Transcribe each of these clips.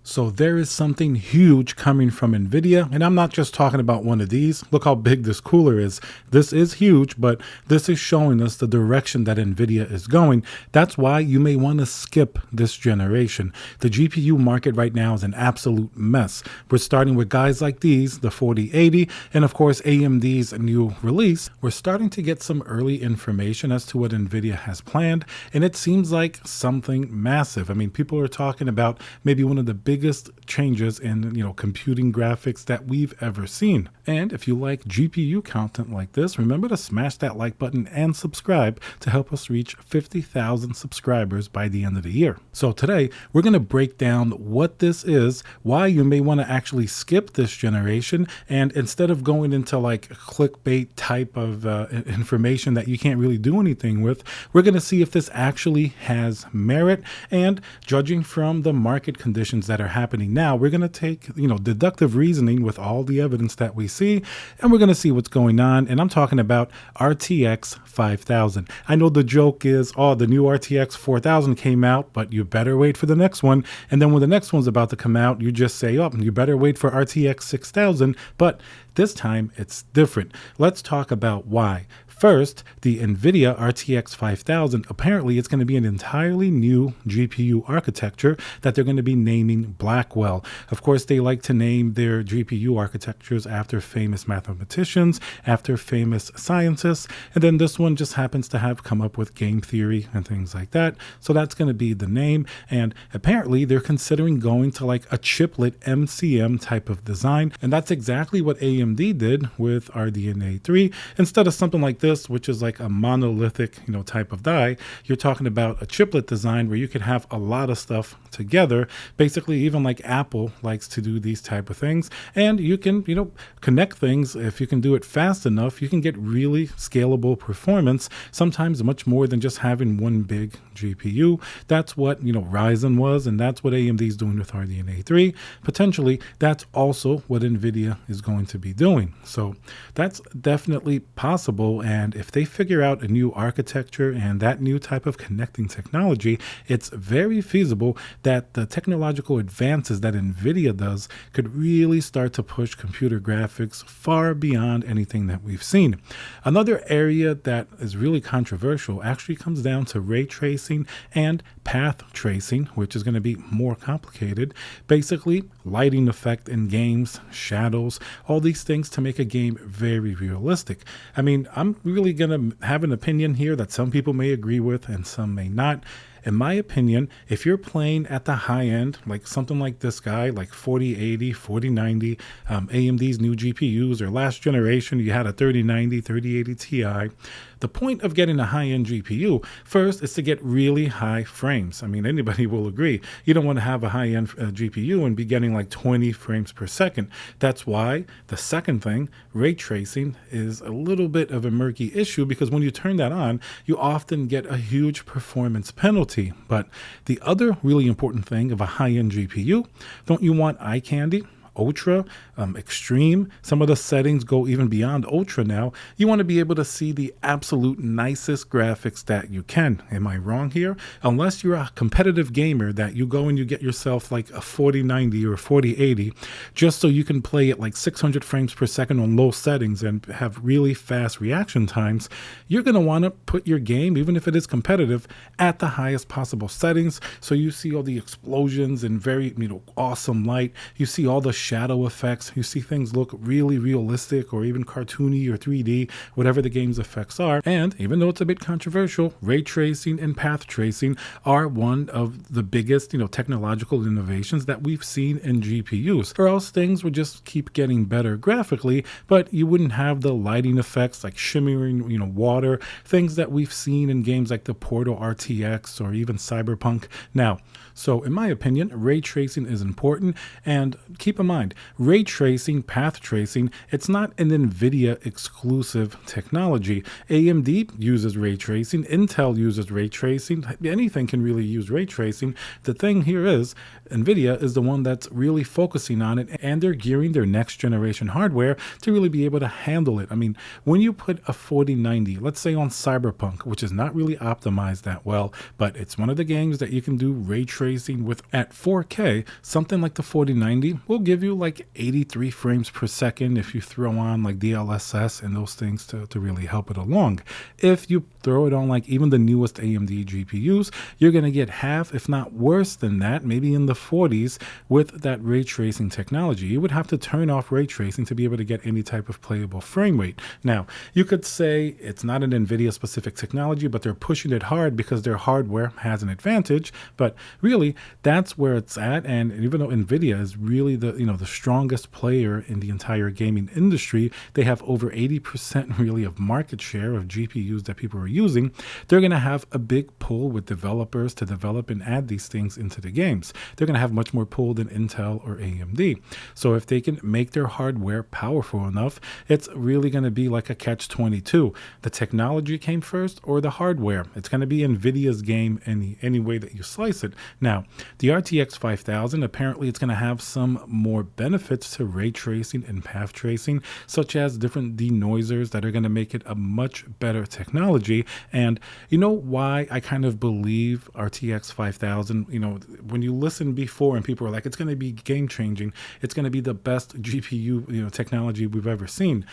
So there is something huge coming from Nvidia, and I'm not just talking about one of these. Look how big this cooler is. This is huge, but this is showing us the direction that Nvidia is going. That's why you may want to skip this generation. The GPU market right now is an absolute mess. We're starting with guys like these, the 4080, and of course AMD's new release. We're starting to get some early information as to what Nvidia has planned, and it seems like something massive. I mean, people are talking about maybe one of the biggest changes in computing graphics that we've ever seen. And if you like GPU content like this, remember to smash that like button and subscribe to help us reach 50,000 subscribers by the end of the year. So today we're going to break down what this is, why you may want to actually skip this generation, and instead of going into like clickbait type of information that you can't really do anything with, we're going to see if this actually has merit. And judging from the market conditions that are happening now, we're going to take deductive reasoning with all the evidence that we see, and we're going to see what's going on. And I'm talking about RTX 5000. I know the joke is, oh, the new RTX 4000 came out, but you better wait for the next one. And then when the next one's about to come out, you just say, oh, you better wait for RTX 6000. But this time it's different. Let's talk about why. First, the Nvidia RTX 5000, apparently it's going to be an entirely new GPU architecture that they're going to be naming Blackwell. Of course, they like to name their GPU architectures after famous mathematicians, after famous scientists, and then this one just happens to have come up with game theory and things like that. So that's going to be the name, and apparently they're considering going to like a chiplet MCM type of design, and that's exactly what AMD did with RDNA 3. Instead of something like this, which is like a monolithic, type of die, you're talking about a chiplet design where you could have a lot of stuff together. Basically, even like Apple likes to do these type of things, and you can, connect things. If you can do it fast enough, you can get really scalable performance, sometimes much more than just having one big GPU. That's what, Ryzen was, and that's what AMD is doing with RDNA 3. Potentially, that's also what Nvidia is going to be doing. So that's definitely possible. And if they figure out a new architecture and that new type of connecting technology, it's very feasible that the technological advances that Nvidia does could really start to push computer graphics far beyond anything that we've seen. Another area that is really controversial actually comes down to ray tracing and path tracing, which is going to be more complicated. Basically, lighting effect in games, shadows, all these things to make a game very realistic. I mean, I'm really going to have an opinion here that some people may agree with and some may not. In my opinion, if you're playing at the high end, like something like this guy, like 4080, 4090, AMD's new GPUs, or last generation, you had a 3090, 3080 Ti. The point of getting a high-end GPU, first, is to get really high frames. I mean, anybody will agree. You don't want to have a high-end GPU and be getting like 20 frames per second. That's why the second thing, ray tracing, is a little bit of a murky issue, because when you turn that on, you often get a huge performance penalty. But the other really important thing of a high-end GPU, don't you want eye candy? Ultra, extreme. Some of the settings go even beyond ultra now. You want to be able to see the absolute nicest graphics that you can. Am I wrong here? Unless you're a competitive gamer that you go and you get yourself like a 4090 or 4080 just so you can play at like 600 frames per second on low settings and have really fast reaction times, you're going to want to put your game, even if it is competitive, at the highest possible settings. So you see all the explosions and very, awesome light. You see all the shadow effects. You see things look really realistic or even cartoony or 3D, whatever the game's effects are. And even though it's a bit controversial, ray tracing and path tracing are one of the biggest, technological innovations that we've seen in GPUs. Or else things would just keep getting better graphically, but you wouldn't have the lighting effects like shimmering, water, things that we've seen in games like the Portal RTX or even Cyberpunk now. So in my opinion, ray tracing is important, and keep in mind mind, ray tracing, path tracing, it's not an Nvidia exclusive technology. AMD uses ray tracing, Intel uses ray tracing, anything can really use ray tracing. The thing here is Nvidia is the one that's really focusing on it, and they're gearing their next generation hardware to really be able to handle it. I mean, when you put a 4090, let's say on Cyberpunk, which is not really optimized that well, but it's one of the games that you can do ray tracing with at 4K, something like the 4090 will give you like 83 frames per second if you throw on like DLSS and those things to really help it along. If you throw it on like even the newest AMD GPUs, you're going to get half, if not worse than that, maybe in the 40s with that ray tracing technology. You would have to turn off ray tracing to be able to get any type of playable frame rate. Now, you could say it's not an Nvidia specific technology, but they're pushing it hard because their hardware has an advantage. But really, that's where it's at. And even though Nvidia is really the strongest player in the entire gaming industry, they have over 80% really of market share of GPUs that people are using. They're going to have a big pull with developers to develop and add these things into the games. They're going to have much more pull than Intel or AMD. So if they can make their hardware powerful enough, it's really going to be like a catch-22. The technology came first or the hardware? It's going to be Nvidia's game any way that you slice it. Now, the RTX 5000, apparently it's going to have some more benefits to ray tracing and path tracing, such as different denoisers that are going to make it a much better technology. And you know why I kind of believe RTX 5000, when you listen before and people are like, it's going to be game changing, it's going to be the best GPU technology we've ever seen.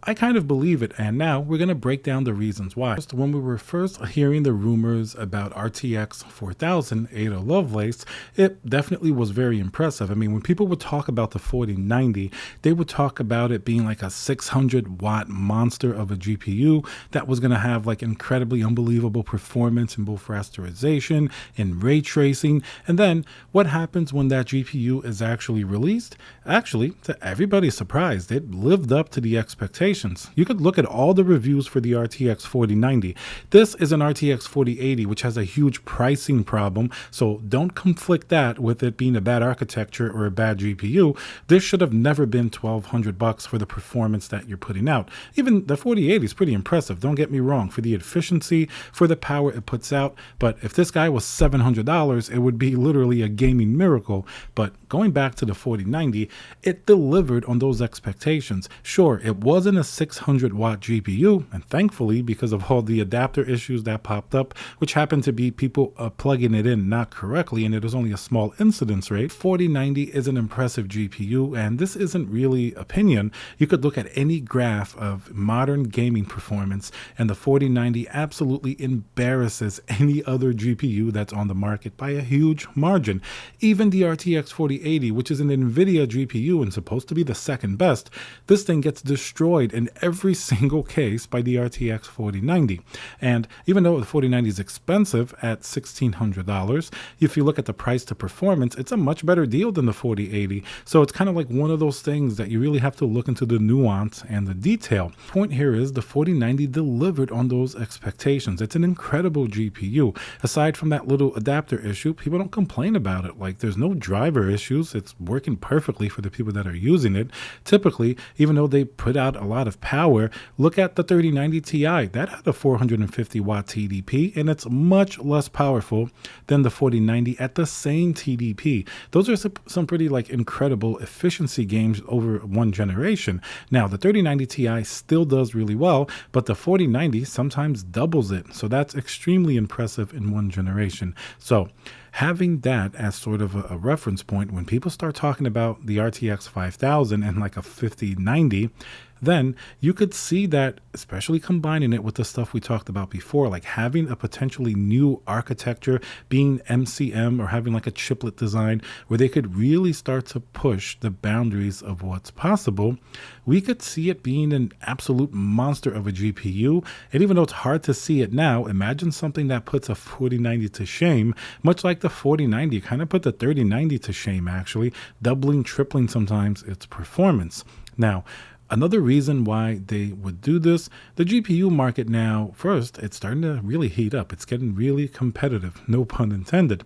I kind of believe it, and now we're going to break down the reasons why. When we were first hearing the rumors about RTX 4000 Ada Lovelace, it definitely was very impressive. I mean, when people would talk about the 4090, they would talk about it being like a 600-watt monster of a GPU that was going to have like incredibly unbelievable performance in both rasterization and ray tracing. And then what happens when that GPU is actually released? Actually, to everybody's surprise, it lived up to the expectations. You could look at all the reviews for the RTX 4090. This is an RTX 4080, which has a huge pricing problem, so don't conflict that with it being a bad architecture or a bad GPU. This should have never been $1,200 for the performance that you're putting out. Even the 4080 is pretty impressive, don't get me wrong, for the efficiency, for the power it puts out, but if this guy was $700, it would be literally a gaming miracle. But going back to the 4090, it delivered on those expectations. Sure, it wasn't a 600-watt GPU, and thankfully, because of all the adapter issues that popped up, which happened to be people plugging it in not correctly, and it was only a small incidence rate, 4090 is an impressive GPU, and this isn't really opinion. You could look at any graph of modern gaming performance, and the 4090 absolutely embarrasses any other GPU that's on the market by a huge margin. Even the RTX 4080, which is an Nvidia GPU and supposed to be the second best, this thing gets destroyed in every single case by the RTX 4090. And even though the 4090 is expensive at $1,600, if you look at the price to performance, it's a much better deal than the 4080. So it's kind of like one of those things that you really have to look into the nuance and the detail. Point here is the 4090 delivered on those expectations. It's an incredible GPU. Aside from that little adapter issue, people don't complain about it. Like, there's no driver issues. It's working perfectly for the people that are using it. Typically, even though they put out a lot of power, look at the 3090 Ti. That had a 450 watt TDP, and it's much less powerful than the 4090 at the same TDP. Those are some pretty incredible efficiency gains over one generation. Now, the 3090 Ti still does really well, but the 4090 sometimes doubles it. So that's extremely impressive in one generation. So having that as sort of a reference point, when people start talking about the RTX 5000 and like a 5090, then you could see that, especially combining it with the stuff we talked about before, like having a potentially new architecture, being MCM, or having like a chiplet design where they could really start to push the boundaries of what's possible. We could see it being an absolute monster of a GPU. And even though it's hard to see it now, imagine something that puts a 4090 to shame, much like the 4090 kind of put the 3090 to shame, actually, doubling, tripling sometimes its performance. Now, another reason why they would do this, the GPU market now, first, it's starting to really heat up. It's getting really competitive, no pun intended.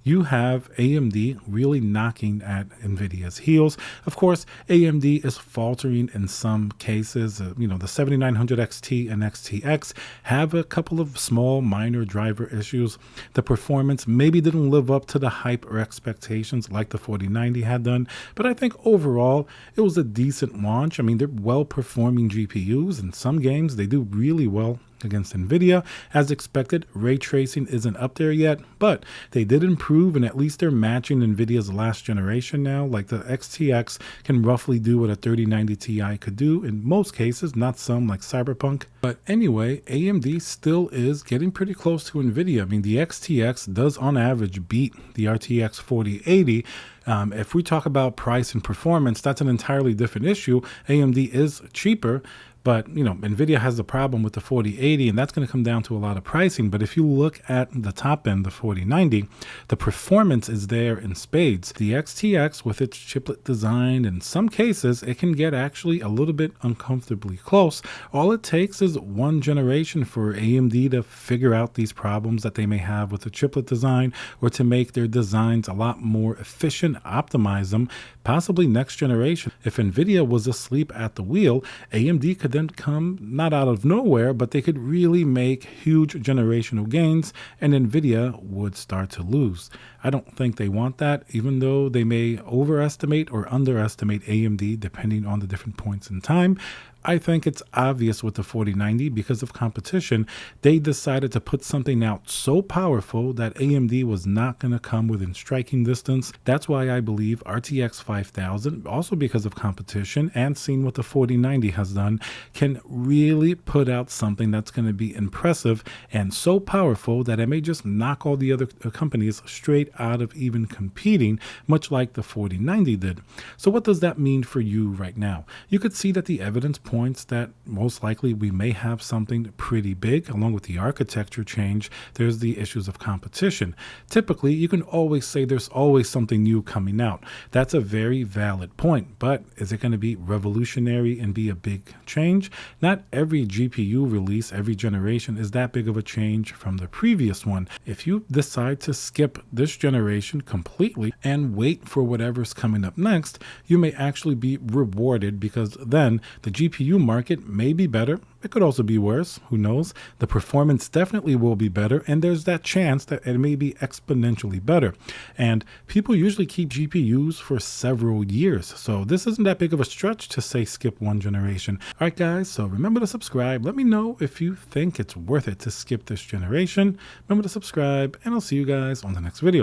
you have AMD really knocking at Nvidia's heels. Of course, AMD is faltering in some cases. The 7900 XT and XTX have a couple of small minor driver issues. The performance maybe didn't live up to the hype or expectations like the 4090 had done, but I think overall it was a decent launch. I mean, they're well performing GPUs. In some games, they do really well against Nvidia. As expected, ray tracing isn't up there yet, but they did improve, and at least they're matching Nvidia's last generation now. Like the XTX can roughly do what a 3090 Ti could do in most cases, not some like Cyberpunk. But anyway, AMD still is getting pretty close to Nvidia. I mean, the XTX does on average beat the RTX 4080. If we talk about price and performance, that's an entirely different issue. AMD is cheaper, but Nvidia has the problem with the 4080, and that's going to come down to a lot of pricing. But if you look at the top end, the 4090, the performance is there in spades. The XTX, with its chiplet design, in some cases, it can get actually a little bit uncomfortably close. All it takes is one generation for AMD to figure out these problems that they may have with the chiplet design, or to make their designs a lot more efficient, optimize them, possibly next generation. If Nvidia was asleep at the wheel, AMD could then come not out of nowhere, but they could really make huge generational gains, and Nvidia would start to lose. I don't think they want that, even though they may overestimate or underestimate AMD depending on the different points in time. I think it's obvious with the 4090 because of competition. They decided to put something out so powerful that AMD was not going to come within striking distance. That's why I believe RTX 5000, also because of competition and seeing what the 4090 has done, can really put out something that's going to be impressive and so powerful that it may just knock all the other companies straight out of even competing, much like the 4090 did. So what does that mean for you right now? You could see that the evidence points that most likely we may have something pretty big. Along with the architecture change, there's the issues of competition. Typically, you can always say there's always something new coming out. That's a very valid point, but is it going to be revolutionary and be a big change? Not every GPU release, every generation is that big of a change from the previous one. If you decide to skip this generation completely and wait for whatever's coming up next, you may actually be rewarded, because then the GPU market may be better. It could also be worse. Who knows? The performance definitely will be better, and there's that chance that it may be exponentially better. And people usually keep GPUs for several years, so this isn't that big of a stretch to say skip one generation. All right, guys, so remember to subscribe. Let me know if you think it's worth it to skip this generation. Remember to subscribe, and I'll see you guys on the next video.